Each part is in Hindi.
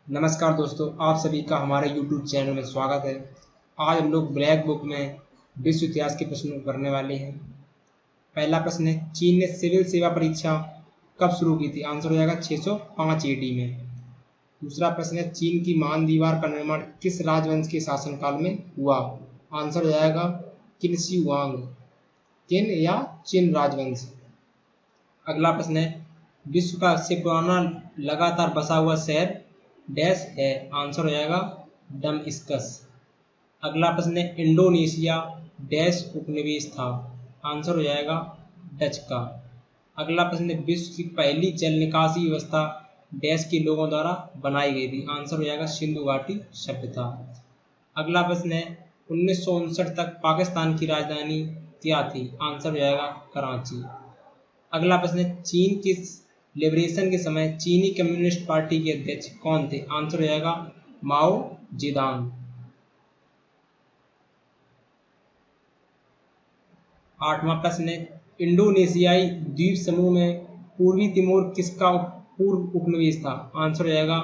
नमस्कार दोस्तों, आप सभी का हमारे YouTube चैनल में स्वागत है। आज हम लोग ब्लैक बुक में विश्व इतिहास के प्रश्न करने वाले हैं। पहला प्रश्न है, चीन ने सिविल सेवा परीक्षा कब शुरू की थी? आंसर हो जाएगा 605 AD में। दूसरा प्रश्न है, चीन की महान दीवार का निर्माण किस राजवंश के शासनकाल में हुआ? आंसर हो जाएगा किन शी हुआंग, किन या चिन राजवंश। अगला प्रश्न है, विश्व का सबसे पुराना लगातार बसा हुआ शहर डैश है? आंसर हो जाएगा डमस्कस। अगला प्रश्न है, इंडोनेशिया डैश उपनिवेश था? आंसर हो जाएगा डच का। अगला प्रश्न है, विश्व की पहली जल निकासी व्यवस्था डैश के लोगों द्वारा बनाई गई थी? आंसर हो जाएगा सिंधु घाटी सभ्यता। अगला प्रश्न है, 1959 तक पाकिस्तान की राजधानी क्या थी? आंसर हो जाएगा कराची। अगला प्रश्न है, चीन के लिबरेशन के समय चीनी कम्युनिस्ट पार्टी के अध्यक्ष कौन थे? आंसर हो जाएगा माओ जेदांग। आठवां प्रश्न है, इंडोनेशियाई द्वीप समूह में पूर्वी तिमोर किसका पूर्व उपनिवेश था? आंसर हो जाएगा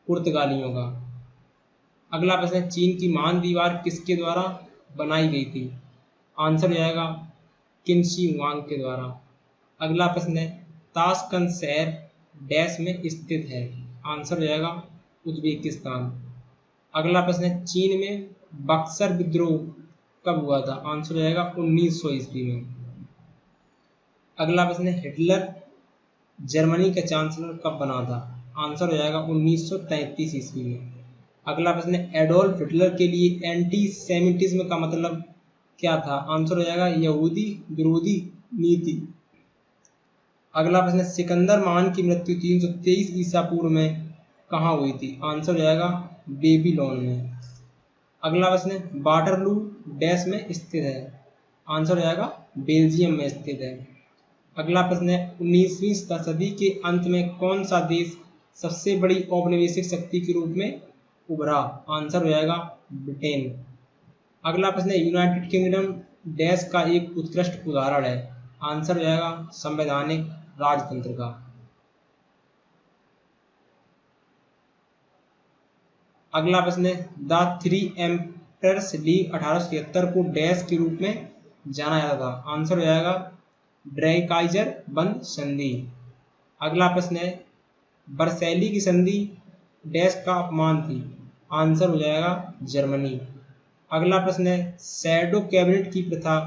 पुर्तगालियों का। अगला प्रश्न है, चीन की महान दीवार किसके द्वारा बनाई गई थी? आंसर हो जाएगा किन शी हुआंग के द्वारा। अगला प्रश्न है, ताशकंद शहर डैश में स्थित है? आंसर हो जाएगा उज्बेकिस्तान। अगला प्रश्न है, चीन में बक्सर विद्रोह कब हुआ था? आंसर हो जाएगा 1900 ईस्वी में। अगला प्रश्न है, हिटलर जर्मनी का चांसलर कब बना था? आंसर हो जाएगा 1933 ईस्वी में। अगला प्रश्न है, एडोल्फ हिटलर के लिए एंटी सेमिटिज्म का मतलब क्या था? आंसर हो जाएगा यहूदी विरोधी नीति। अगला प्रश्न है, सिकंदर महान की मृत्यु 323 ईसा पूर्व में कहाँ हुई थी? आंसर हो जाएगा बेबीलोन में। अगला प्रश्न है, वाटरलू डैश में स्थित है? आंसर हो जाएगा बेल्जियम में स्थित है। अगला प्रश्न है, 19वीं सदी के अंत में कौन सा देश सबसे बड़ी औपनिवेशिक शक्ति के रूप में उभरा? आंसर हो जाएगा ब्रिटेन। अगला प्रश्न है, यूनाइटेड किंगडम डैश का एक उत्कृष्ट उदाहरण है? आंसर हो जाएगा संवैधानिक राजतंत्र का। अगला प्रश्न है, द थ्री एम्परर्स लीग 1873 को डैश के रूप में जाना जाता था? आंसर हो जाएगा ड्रैकाइजर बंद संधि। अगला प्रश्न है, बरसैली की संधि डैश का अपमान थी? आंसर हो जाएगा जर्मनी। अगला प्रश्न है, शैडो कैबिनेट की प्रथा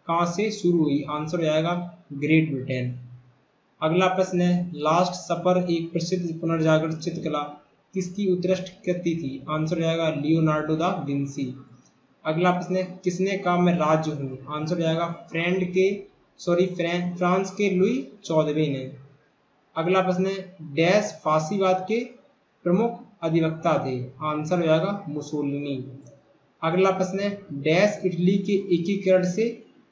कहाँ से शुरू हुई? आंसर हो जाएगा ग्रेट ब्रिटेन। अगला प्रश्न है, लास्ट सपर एक प्रसिद्ध पुनर्जागरण चित्रकला किसकी उत्कृष्ट कृति थी? आंसर हो जाएगा लियोनार्डो दा विंसी। अगला प्रश्न है, किसने कहा मैं राज्य हूँ? आंसर हो जाएगा फ्रांस के लुई 14वें ने। अगला प्रश्न है, डैश फासीवाद के प्रमुख अधिवक्ता थे? आंसर हो जाएगा मुसोलिनी। अगला प्रश्न है, डैश इटली के एकीकरण से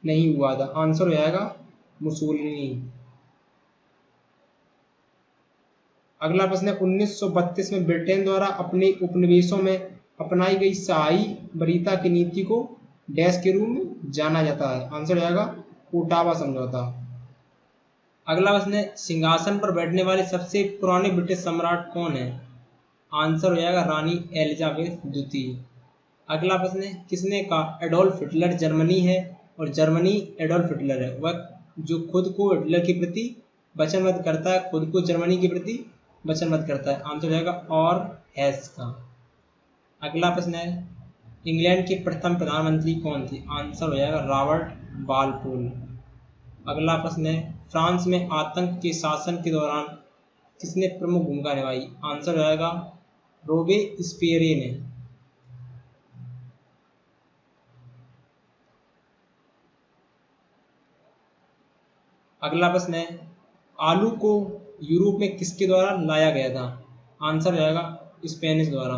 नहीं हुआ था? आंसर हो जाएगा मुसोलिनी। अगला प्रश्न है, 1932 में ब्रिटेन द्वारा अपने उपनिवेशों में अपनाई गई शाही वरीयता की नीति को डैश के रूप में जाना जाता है? आंसर हो जाएगा ओटावा समझौता। अगला प्रश्न है, सिंहासन पर बैठने वाले सबसे पुराने ब्रिटिश सम्राट कौन है? आंसर हो जाएगा रानी एलिजाबेथ द्वितीय। अगला प्रश्न है, किसने कहा एडोल्फ हिटलर जर्मनी है और जर्मनी एडोल्फ हिटलर है? वह जो खुद को हिटलर के प्रति वचनबद्ध करता है, खुद को जर्मनी के प्रति वचनबद्ध करता है। आंसर हो जाएगा और हैस का। अगला प्रश्न है, इंग्लैंड के प्रथम प्रधानमंत्री कौन थे? आंसर हो जाएगा रॉबर्ट वालपोल। अगला प्रश्न है, फ्रांस में आतंक के शासन के दौरान किसने प्रमुख भूमिका निभाई? आंसर हो जाएगा रोबेस्पियरे ने। अगला प्रश्न है, आलू को यूरोप में किसके द्वारा लाया गया था? आंसर हो जाएगा स्पेनिश द्वारा।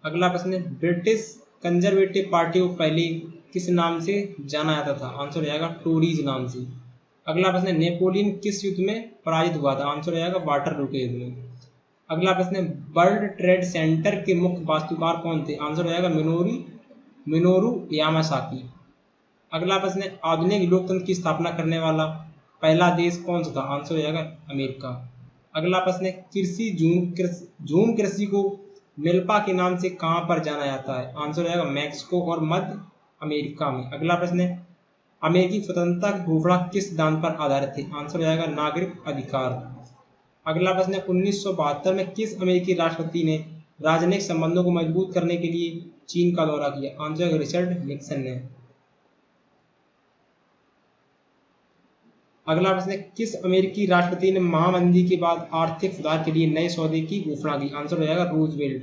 अगला प्रश्न है, ब्रिटिश कंजर्वेटिव पार्टी को पहले किस नाम से जाना जाता था? आंसर हो जाएगा टोरीज नाम से। अगला प्रश्न है, नेपोलियन किस युद्ध में पराजित हुआ था? आंसर हो जाएगा वाटरलू के युद्ध में। अगला प्रश्न है, वर्ल्ड ट्रेड सेंटर के मुख्य वास्तुकार कौन थे? आंसर हो जाएगा मिनोरू यामासाकी। अगला प्रश्न है, आधुनिक लोकतंत्र की स्थापना करने वाला पहला देश कौन सा था? आंसर हो जाएगा अमेरिका। अगला प्रश्न है, झूम कृषि को मिल्पा के नाम से कहाँ पर जाना जाता है? आंसर हो जाएगा मैक्सिको और मध्य अमेरिका में। अगला प्रश्न है, अमेरिकी स्वतंत्रता की घोषणा किस सिद्धांत पर आधारित थी? आंसर हो जाएगा नागरिक अधिकार। अगला प्रश्न है, 1972 में किस अमेरिकी राष्ट्रपति ने राजनयिक संबंधों को मजबूत करने के लिए चीन का दौरा किया? आंसर है रिचर्ड निक्सन ने। अगला प्रश्न है, किस अमेरिकी राष्ट्रपति ने महामंदी के बाद आर्थिक सुधार के लिए नए सौदे की घोषणा की? आंसर हो जाएगा रूजवेल्ट।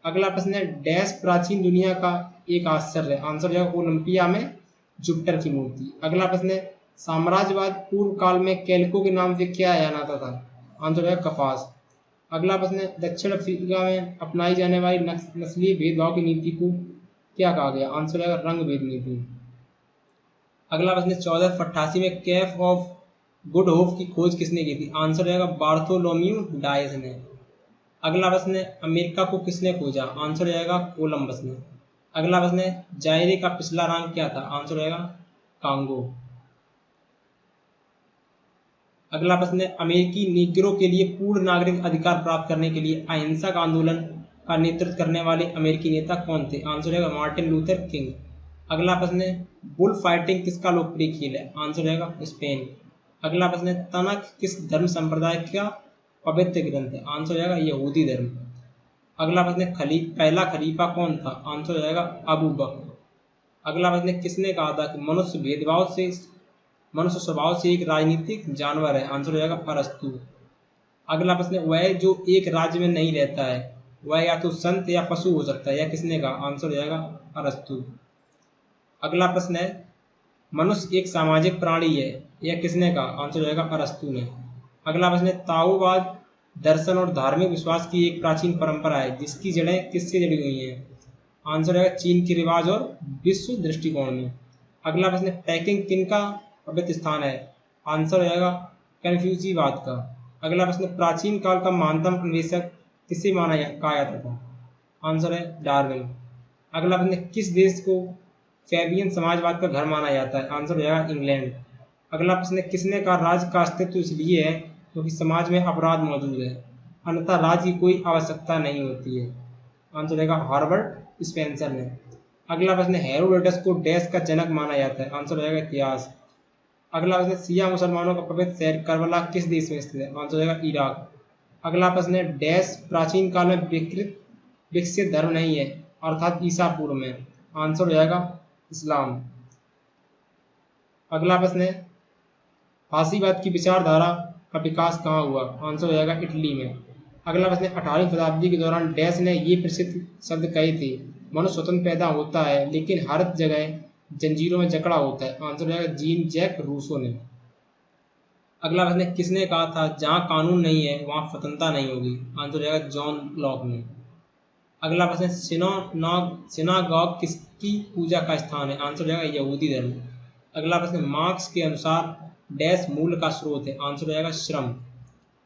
अगला प्रश्न है, डैश प्राचीन दुनिया का एक आश्चर्य है? आंसर हो जाएगा ओलंपिया में जुपिटर की मूर्ति। अगला प्रश्न है, साम्राज्यवाद पूर्व काल में कैल्को के नाम से क्या जाना था? आंसर हो जाएगा कपास। अगला प्रश्न है, दक्षिण अफ्रीका में अपनाई जाने वाली नस्लीय भेदभाव की नीति को क्या कहा गया? आंसर हो जाएगा रंग भेद नीति। अगला प्रश्न है, 1488 में केप ऑफ गुड होप की खोज किसने की थी? आंसर हो जाएगा बार्थोलोम्यू डायस ने। अगला प्रश्न है, अमेरिका को किसने खोजा? आंसर हो जाएगा कोलंबस ने। अगला प्रश्न है, जायरे का पिछला नाम क्या था? आंसर हो जाएगा कांगो। अगला प्रश्न है, अमेरिकी नीग्रो के लिए पूर्ण नागरिक अधिकार प्राप्त करने के लिए अहिंसक आंदोलन का नेतृत्व करने वाले अमेरिकी नेता कौन थे? आंसर हो जाएगा मार्टिन लूथर किंग। अगला प्रश्न है, बुल फाइटिंग किसका लोकप्रिय खेल है? आंसर हो जाएगा स्पेन। अगला प्रश्न है, तनख किस धर्म संप्रदाय का पवित्र ग्रंथ है? आंसर हो जाएगा यहूदी धर्म। अगला प्रश्न है, पहला खलीफा कौन था? आंसर हो जाएगा अबू बकर। अगला प्रश्न है, किसने कहा था कि मनुष्य स्वभाव से एक राजनीतिक जानवर है? आंसर हो जाएगा अरस्तु। अगला प्रश्न है, वह जो एक राज्य में नहीं रहता है वह या तो संत या पशु हो सकता है, या किसने कहा? आंसर हो जाएगा अरस्तु। अगला प्रश्न है, मनुष्य एक सामाजिक प्राणी है, यह किसने कहा? आंसर हो जाएगा अरस्तु ने। अगला प्रश्न है, ताओवाद दर्शन और धार्मिक विश्वास की एक प्राचीन परंपरा है जिसकी जड़ें किससे जुड़ी हुई हैं? आंसर है चीन के रिवाज और विश्व दृष्टिकोण में। अगला प्रश्न है, पैकिंग किन का पवित्र स्थान है? आंसर हो जाएगा कन्फ्यूशियसवाद का। अगला प्रश्न, प्राचीन काल का महानतम अन्वेषक किसे कहा जाता था? आंसर है डार्विन। अगला प्रश्न, किस देश को फैबियन समाजवाद का घर माना जाता है? आंसर हो जाएगा इंग्लैंड। अगला प्रश्न, किसने कहा राज्य का अस्तित्व इसलिए है क्योंकि समाज में अपराध मौजूद है, अन्यथा राज्य की कोई आवश्यकता नहीं होती है? आंसर रहेगा हर्बर्ट स्पेंसर ने। अगला प्रश्न, हेरोडोटस को डैश का जनक माना जाता है? आंसर हो जाएगा इतिहास। अगला प्रश्न, शिया मुसलमानों का पवित्र शहर करबला किस देश में स्थित है? आंसर हो जाएगा इराक। अगला प्रश्न है, डैश प्राचीन काल में विकसित धर्म नहीं है अर्थात ईसा पूर्व में? आंसर हो जाएगा इस्लाम। अगला प्रश्न है, फासीवाद की विचारधारा का विकास कहाँ हुआ? आंसर हो जाएगा इटली में। अगला प्रश्न, 18वीं शताब्दी के दौरान डैश ने ये प्रसिद्ध शब्द कहे थे, मनुष्य स्वतंत्र पैदा होता है लेकिन हर जगह जंजीरों में जकड़ा होता है? आंसर हो जाएगा जीन जैक रूसो ने। अगला प्रश्न, किसने कहा था जहाँ कानून नहीं है वहाँ स्वतंत्रता नहीं होगी? आंसर हो जाएगा जॉन लॉक ने। अगला प्रश्न, सिनागॉग किसकी पूजा का स्थान है? आंसर हो जाएगा यहूदी धर्म। अगला प्रश्न, मार्क्स के अनुसार डैश मूल का स्रोत है? आंसर हो जाएगा श्रम।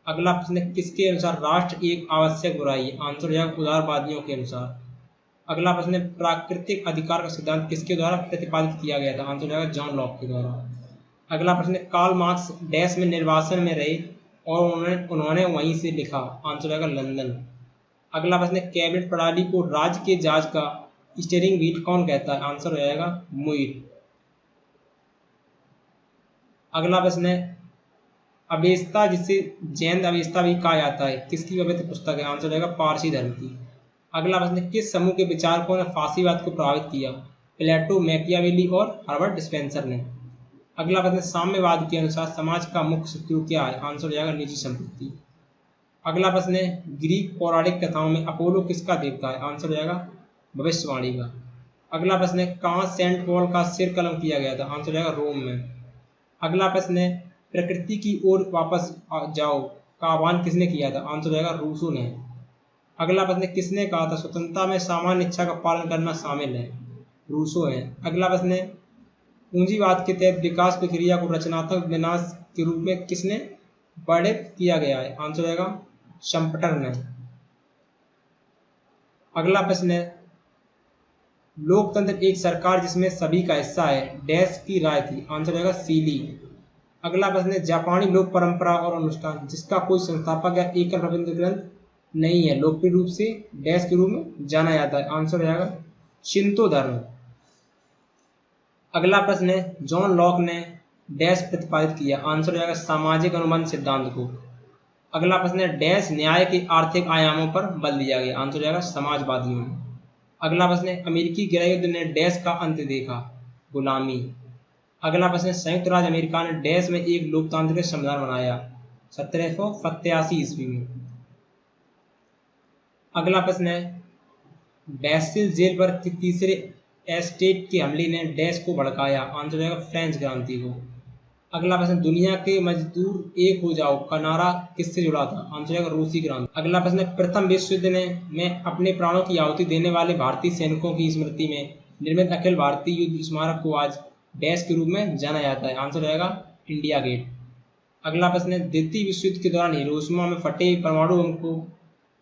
अगला प्रश्न, किसके अनुसार राष्ट्र एक आवश्यक बुराई है? आंसर हो जाएगा उदारवादियों के अनुसार। अगला प्रश्न, प्राकृतिक अधिकार का सिद्धांत किसके द्वारा प्रतिपादित किया गया था? आंसर हो जाएगा जॉन लॉक के द्वारा। अगला प्रश्न, कार्ल मार्क्स डैश में निर्वासन में रहे और उन्होंने वहीं से लिखा? आंसर हो जाएगा लंदन। अगला प्रश्न, कैबिनेट प्रणाली को राज्य के जहाज का स्टीयरिंग व्हील कौन कहता है? आंसर हो जाएगा मुइर। अगला प्रश्न है, अवेस्ता जिसे जैन अवेस्ता भी कहा जाता है किसकी पवित्र पुस्तक है? आंसर हो जाएगा पारसी धर्म की। अगला प्रश्न, किस समूह के विचारकों ने फासीवाद को प्रभावित किया? प्लेटो, मैकियावेली और हर्बर्ट स्पेंसर ने। अगला प्रश्न, साम्यवाद के अनुसार समाज का मुख्य शत्रु क्या है? आंसर हो जाएगा निजी संपत्ति। अगला प्रश्न है, ग्रीक पौराणिक कथाओं में अपोलो किसका देवता है? आंसर हो जाएगा भविष्यवाणी का। अगला प्रश्न है, कहाँ सेंट पॉल का सिर कलम किया गया था? आंसर हो जाएगा रोम में। अगला प्रश्न है, प्रकृति की ओर वापस जाओ का आह्वान किसने किया था? आंसर हो जाएगा रूसो ने। अगला प्रश्न, किसने कहा था स्वतंत्रता में सामान्य इच्छा का पालन करना शामिल है? रूसो है। अगला प्रश्न है, पूंजीवाद के तहत विकास प्रक्रिया को रचनात्मक विनाश के रूप में किसने वर्णित किया गया है? आंसर हो जाएगा शम्पटर ने। अगला प्रश्न है, लोकतंत्र एक सरकार जिसमें सभी का हिस्सा है डैश की राय थी? आंसर हो जाएगा सीली। अगला प्रश्न है, जापानी लोक परंपरा और अनुष्ठान जिसका कोई संस्थापक या एकल रविंद्र ग्रंथ नहीं है, लोकप्रिय रूप से डैश के रूप में जाना जाता है। आंसर हो जाएगा शिंतो धर्म। अगला प्रश्न है, जॉन लॉक ने डैश प्रतिपादित किया। आंसर हो जाएगा सामाजिक अनुबंध सिद्धांत को। अगला प्रश्न है, डैश न्याय के आर्थिक आयामों पर बल दिया गया। आंसर हो जाएगा समाजवादियों। अगला प्रश्न है, अमेरिकी गृह युद्ध ने डैश का अंत देखा। गुलामी। अगला प्रश्न है, संयुक्त राज्य अमेरिका ने डैश में एक लोकतांत्रिक संविधान बनाया। 1787 ईस्वी में। अगला प्रश्न है, बैस्टिल जेल पर तीसरे एस्टेट के हमले ने डैश को भड़काया। आंसर हो जाएगा फ्रेंच क्रांति को। अगला प्रश्न, दुनिया के मजदूर एक हो जाओ का नारा किससे जुड़ा था। आंसर हो जाएगा रूसी क्रांति। अगला प्रश्न, प्रथम विश्व युद्ध में अपने प्राणों की आहुति देने वाले भारतीय सैनिकों की स्मृति में निर्मित अखिल भारतीय युद्ध स्मारक को आज डैश के रूप में जाना जाता है। आंसर हो जाएगा इंडिया गेट। अगला प्रश्न है, द्वितीय विश्व युद्ध के दौरान हिरोशिमा में फटे परमाणु बम को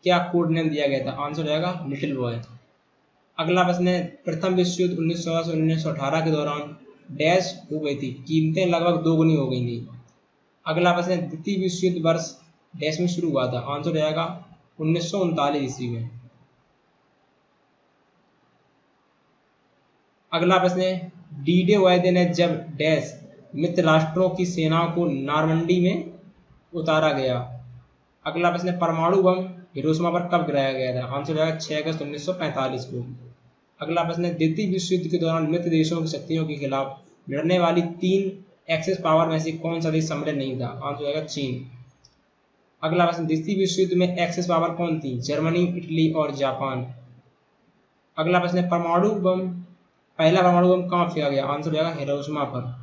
क्या कोड नेम दिया गया था। आंसर हो जाएगा लिटिल बॉय। अगला प्रश्न है, प्रथम विश्व युद्ध 1914 से 1918 के दौरान डैश हो गई थी, कीमतें लगभग दोगुनी हो गई थी। अगला प्रश्न है, द्वितीय विश्व युद्ध वर्ष डैश में शुरू हुआ था। आंसर हो जाएगा 1939 ईस्वी में। अगला प्रश्न है, डी डे वाले दिन है जब डैश मित्र राष्ट्रों की सेनाओं को नॉर्मंडी में उतारा गया। अगला प्रश्न है, परमाणु बम हिरोशिमा पर कब गिराया गया था। आंसर हो जाएगा 6 अगस्त 1945 को। अगला प्रश्न है, द्वितीय विश्व युद्ध के दौरान मित्र देशों की शक्तियों के खिलाफ लड़ने वाली 3 एक्सेस पावर में से कौन सा देश सम्मिलित नहीं था। आंसर हो जाएगा चीन। अगला प्रश्न, द्वितीय विश्व युद्ध में एक्सेस पावर कौन थी। जर्मनी, इटली और जापान। अगला प्रश्न है, पहला परमाणु बम कहाँ फेंका गया। आंसर हो जाएगा हिरोशिमा पर।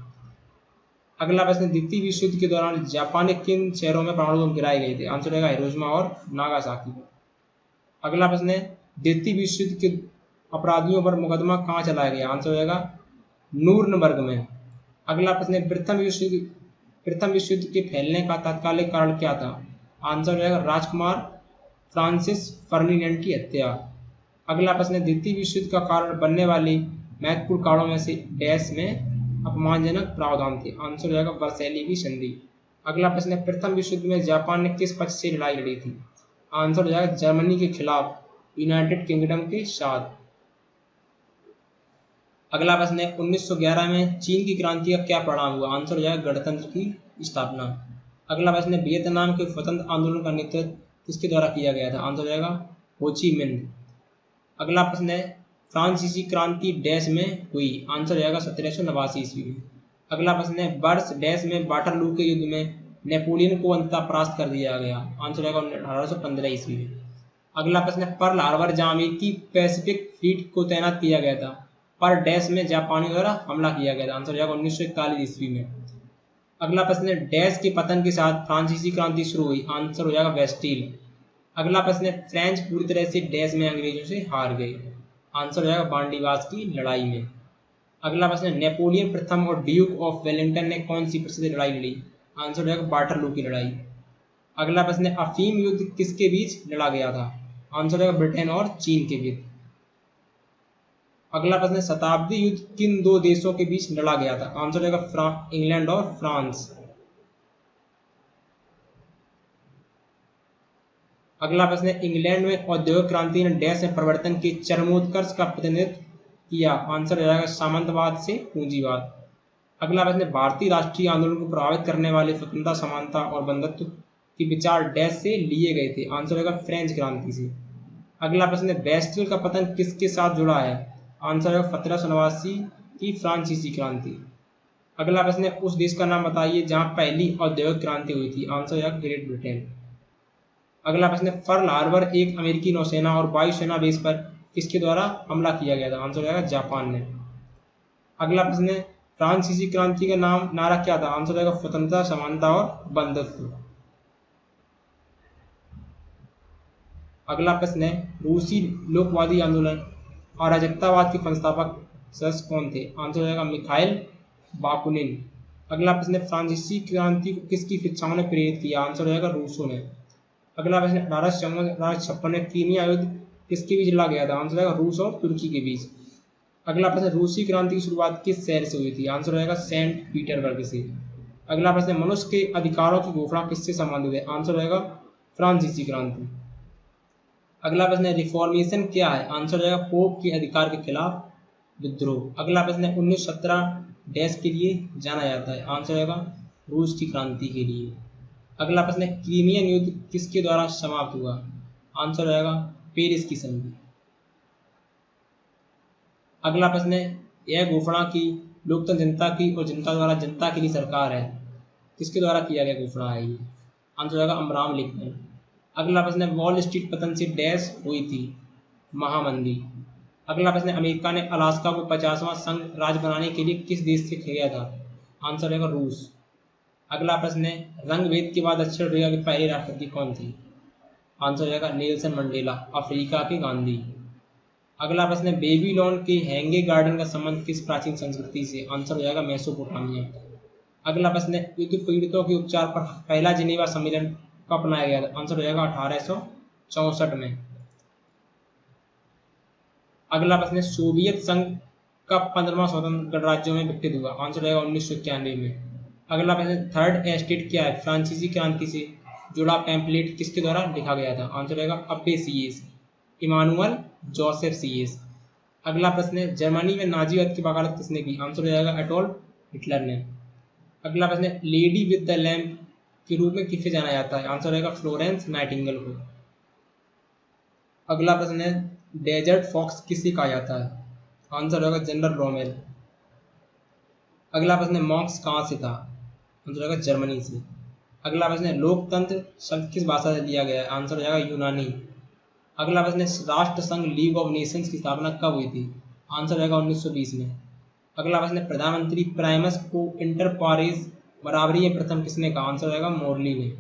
अगला प्रश्न, द्वितीय विश्व युद्ध के दौरान जापान के किन शहरों में परमाणु बम गिराए गए थे। आंसर हो जाएगा हिरोशिमा और नागासाकी। अगला प्रश्न है, द्वितीय विश्व युद्ध के अपराधियों पर मुकदमा कहाँ चलाया गया। आंसर हो जाएगा नूरनबर्ग में। अगला प्रश्न है, प्रथम विश्व युद्ध के फैलने का तात्कालिक कारण क्या था। आंसर हो जाएगा राजकुमार फ्रांसिस फर्डिनेंड की हत्या। अगला प्रश्न है, द्वितीय विश्व युद्ध का कारण बनने वाली महत्वपूर्ण कारणों में से डैश में अपमानजनक प्रावधान थे। आंसर हो जाएगा वर्सैली की संधि। अगला प्रश्न है, प्रथम विश्व युद्ध में जापान ने किस पक्ष से लड़ाई लड़ी थी। आंसर हो जाएगा जर्मनी के खिलाफ यूनाइटेड किंगडम के साथ। अगला प्रश्न है, 1911 में चीन की क्रांति का क्या परिणाम हुआ। आंसर हो जाएगा गणतंत्र की स्थापना। अगला प्रश्न है, वियतनाम के स्वतंत्र आंदोलन का नेतृत्व किसके द्वारा किया गया था। आंसर हो जाएगा हो ची मिन्ह। अगला प्रश्न है, फ्रांसीसी क्रांति डैश में हुई। आंसर हो जाएगा 1789 ईस्वी में। अगला प्रश्न है, वर्ष डैश में वाटरलू के युद्ध में नेपोलियन को अंततः परास्त कर दिया गया। आंसर हो जाएगा 1815 ईस्वी में। अगला प्रश्न है, पर्ल हार्बर जहां अमेरिकी पैसिफिक फ्लीट को तैनात किया गया था, पर डैश में जापानियों द्वारा हमला किया गया था। आंसर हो जाएगा 1941 ईस्वी में। अगला प्रश्न है, डैश के पतन के साथ फ्रांसीसी क्रांति शुरू हुई। आंसर हो जाएगा बेस्टिल। अगला प्रश्न है, फ्रेंच पूरी तरह से डैश में अंग्रेजों से हार गए। आंसर हो जाएगा बांडीवास की लड़ाई में। अगला प्रश्न है, नेपोलियन प्रथम और ड्यूक ऑफ वेलिंगटन ने कौन सी प्रसिद्ध लड़ाई लड़ी। आंसर हो जाएगा वाटरलू की लड़ाई। अगला प्रश्न है, अफीम युद्ध किसके बीच लड़ा गया था। आंसर हो जाएगा ब्रिटेन और चीन के बीच। अगला प्रश्न है, शताब्दी युद्ध किन 2 देशों के बीच लड़ा गया था। आंसर हो जाएगा इंग्लैंड और फ्रांस। अगला प्रश्न है, इंग्लैंड में औद्योगिक क्रांति ने डैश में परिवर्तन के चरमोत्कर्ष का प्रतिनिधित्व किया। आंसर हो जाएगा सामंतवाद से पूंजीवाद। अगला प्रश्न है, भारतीय राष्ट्रीय आंदोलन को प्रभावित करने वाले स्वतंत्रता, समानता और बंधुत्व के विचार डैश से लिए गए थे। आंसर होगा फ्रेंच क्रांति से। अगला प्रश्न है, बेस्टिल का पतन किसके साथ जुड़ा है। आंसर है 1789 की फ्रांसीसी क्रांति। अगला प्रश्न है, उस देश का नाम बताइए जहां पहली औद्योगिक क्रांति हुई थी। आंसर है ग्रेट ब्रिटेन। अगला प्रश्न है, पर्ल हार्बर एक अमेरिकी नौसेना और वायुसेना बेस पर किसके द्वारा हमला किया गया था। आंसर हो जाएगा जापान ने। अगला प्रश्न है, फ्रांसीसी क्रांति का नारा क्या था। आंसर हो जाएगा स्वतंत्रता, समानता और बंधुत्व। अगला प्रश्न है, रूसी लोकवादी आंदोलन और अराजकतावाद के संस्थापक सदस्य कौन थे। आंसर हो जाएगा मिखाइल बाकुनिन। अगला प्रश्न है, फ्रांसीसी क्रांति को किसकी शिक्षाओं ने प्रेरित किया। आंसर हो जाएगा रूसों ने। अगला प्रश्न, 1856 में क्रीमिया युद्ध किसके बीच लड़ा गया था। आंसर है रूस और तुर्की के बीच। अगला प्रश्न, रूसी क्रांति की शुरुआत किस शहर से हुई थी। आंसर रहेगा सेंट पीटरबर्ग से। अगला प्रश्न, मनुष्य के अधिकारों की घोषणा किससे संबंधित है। आंसर रहेगा फ्रांसीसी क्रांति। अगला प्रश्न है रिफॉर्मेशन क्या है? आंसर हो जाएगा पोप के अधिकार के खिलाफ विद्रोह। अगला प्रश्न है 1917 डैश के लिए जाना जाता है? आंसर हो जाएगा रूस की क्रांति के लिए। अगला प्रश्न है क्रीमियन युद्ध किसके द्वारा समाप्त हुआ? आंसर हो जाएगा पेरिस की संधि। अगला प्रश्न है यह घोषणा की लोकतंत्र जनता की और जनता द्वारा जनता के लिए सरकार है, किसके द्वारा किया गया घोषणा है ये? आंसर हो जाएगा अब्राहम लिंकन। अगला प्रश्न है वॉल स्ट्रीट पतन से डैश हुई थी? महामंदी। अगला प्रश्न है अमेरिका ने अलास्का को 50वां संघ राज्य बनाने के लिए किस देश से खरीदा था? आंसर रहेगा रूस। अगला प्रश्न है रंग भेद के बाद दक्षिण अफ्रीका के पहले राष्ट्रपति कौन थे? आंसर रहेगा नेल्सन मंडेला, अफ्रीका के गांधी। अगला प्रश्न है बेबीलोन के हैंगे गार्डन का संबंध किस प्राचीन संस्कृति से? आंसर हो जाएगा मेसोपोटामिया। अगला प्रश्न है युद्ध पीड़ितों के उपचार पर पहला जिनेवा सम्मेलन कब अपनाया गया था? आंसर हो जाएगा 1864 में। अगला प्रश्न है सोवियत संघ कब 15वां स्वतंत्र गणराज्यों में विकसित हुआ? आंसर हो जाएगा 1991 में। अगला प्रश्न थर्ड एस्टेट क्या है? फ्रांसीसी क्रांति से जुड़ा पैम्पलेट किसके द्वारा लिखा गया था? आंसर रहेगा अब्बे सीएस, इमानुअल जोसेफ सीएस। अगला प्रश्न है जर्मनी में नाजीवाद की वकालत किसने की? आंसर हो जाएगा एडोल्फ हिटलर ने। अगला प्रश्न है लेडी विद द लैम्प के रूप में किसे जाना जाता है? आंसर रहेगा फ्लोरेंस नाइटिंगेल को। अगला प्रश्न है डेजर्ट फॉक्स किसे कहा जाता है? आंसर होगा जनरल रोमेल। अगला प्रश्न है मॉक्स कहाँ से था? आंसर होगा जर्मनी से। अगला प्रश्न है लोकतंत्र शब्द किस भाषा से लिया गया है? आंसर हो जाएगा यूनानी। अगला प्रश्न है राष्ट्र संघ लीग ऑफ नेशंस की स्थापना कब हुई थी? आंसर रहेगा 1920 में। अगला प्रश्न है प्रधानमंत्री प्राइमस को इंटर पारिस बराबरी में प्रथम किसने कहा? आंसर रहेगा मोरली ने।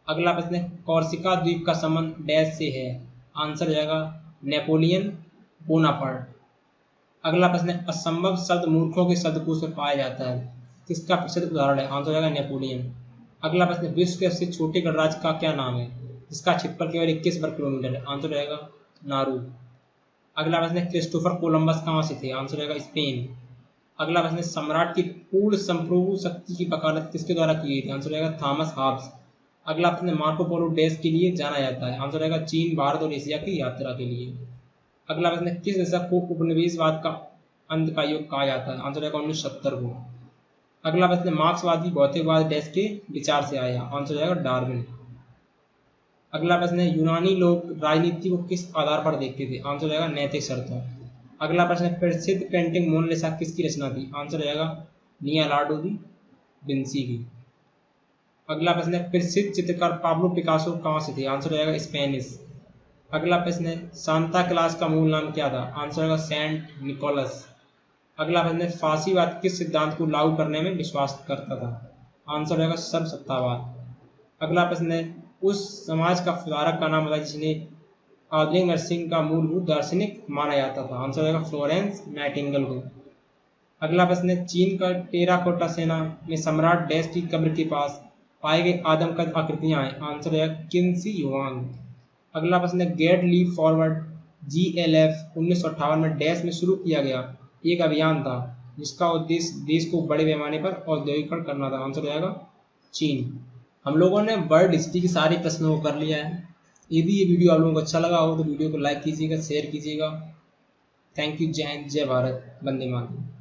अगला प्रश्न है कॉर्सिका द्वीप का संबंध डैश से है? आंसर हो जाएगा नेपोलियन बोनापार्ट। अगला प्रश्न है असंभव शब्द मूर्खों के शब्दकोश में पाया जाता है, किसका प्रसिद्ध उदाहरण है? आंसर हो जाएगा नेपोलियन। अगला प्रश्न है विश्व के सबसे छोटे गणराज्य का क्या नाम है, जिसका क्षेत्रफल केवल 21 वर्ग किलोमीटर है? आंसर रहेगा नारू। अगला प्रश्न है क्रिस्टोफर कोलंबस कहाँ से थे? आंसर रहेगा स्पेन। अगला प्रश्न है सम्राट की पूर्ण संप्रभु शक्ति की वकालत किसके द्वारा की गई थी? आंसर रहेगा थॉमस हॉब्स। अगला प्रश्न है मार्को पोलो देश के लिए जाना जाता है? आंसर रहेगा चीन, भारत और एशिया की यात्रा के लिए। अगला प्रश्न है किस दशक को उपनिवेशवाद का अंत का युग कहा जाता है? आंसर रहेगा 1970 को। अगला प्रश्न है मार्क्सवादी भौतिकवाद देश के विचार से आया? आंसर रहेगा डार्विन। अगला प्रश्न है यूनानी लोग राजनीति को किस आधार पर देखते थे? आंसर रहेगा नैतिक शर्तों। अगला प्रश्न है प्रसिद्ध पेंटिंग मोनालिसा किसकी रचना थी? आंसर रहेगा लियोनार्डो दा विंसी की। अगला प्रश्न है प्रसिद्ध चित्रकार पाब्लो पिकासो कहाँ से थे? आंसर रहेगा स्पेनिश। अगला प्रश्न है सांता क्लास का मूल नाम क्या था? आंसर रहेगा सेंट निकोलस। अगला प्रश्न है फांसीवाद किस सिद्धांत को लागू करने में विश्वास करता था? आंसर रहेगा सर्वसत्तावाद। अगला प्रश्न है उस समाज का सुधारक का नाम बताइए जिसने आधुनिक नर्सिंग का मूलभूत दार्शनिक माना जाता था? आंसर रहेगा फ्लोरेंस नाइटिंगेल को। अगला प्रश्न है चीन का टेराकोटा सेना में सम्राट डैश की कब्र के पास पाए गए आदमकद आकृतियां हैं? आंसर है किन्सी युआंग। अगला प्रश्न है गेट लीप फॉरवर्ड GLF 1958 में डैश में शुरू किया गया एक अभियान था जिसका उद्देश्य देश को बड़े पैमाने पर औद्योगिकरण करना था? आंसर रहेगा चीन। हम लोगों ने वर्ल्ड हिस्ट्री के सारे प्रश्नों को कर लिया है। यदि ये वीडियो आप लोगों को अच्छा लगा हो तो वीडियो को लाइक कीजिएगा, शेयर कीजिएगा। Thank you. जय हिंद, जय भारत, वंदे मातरम।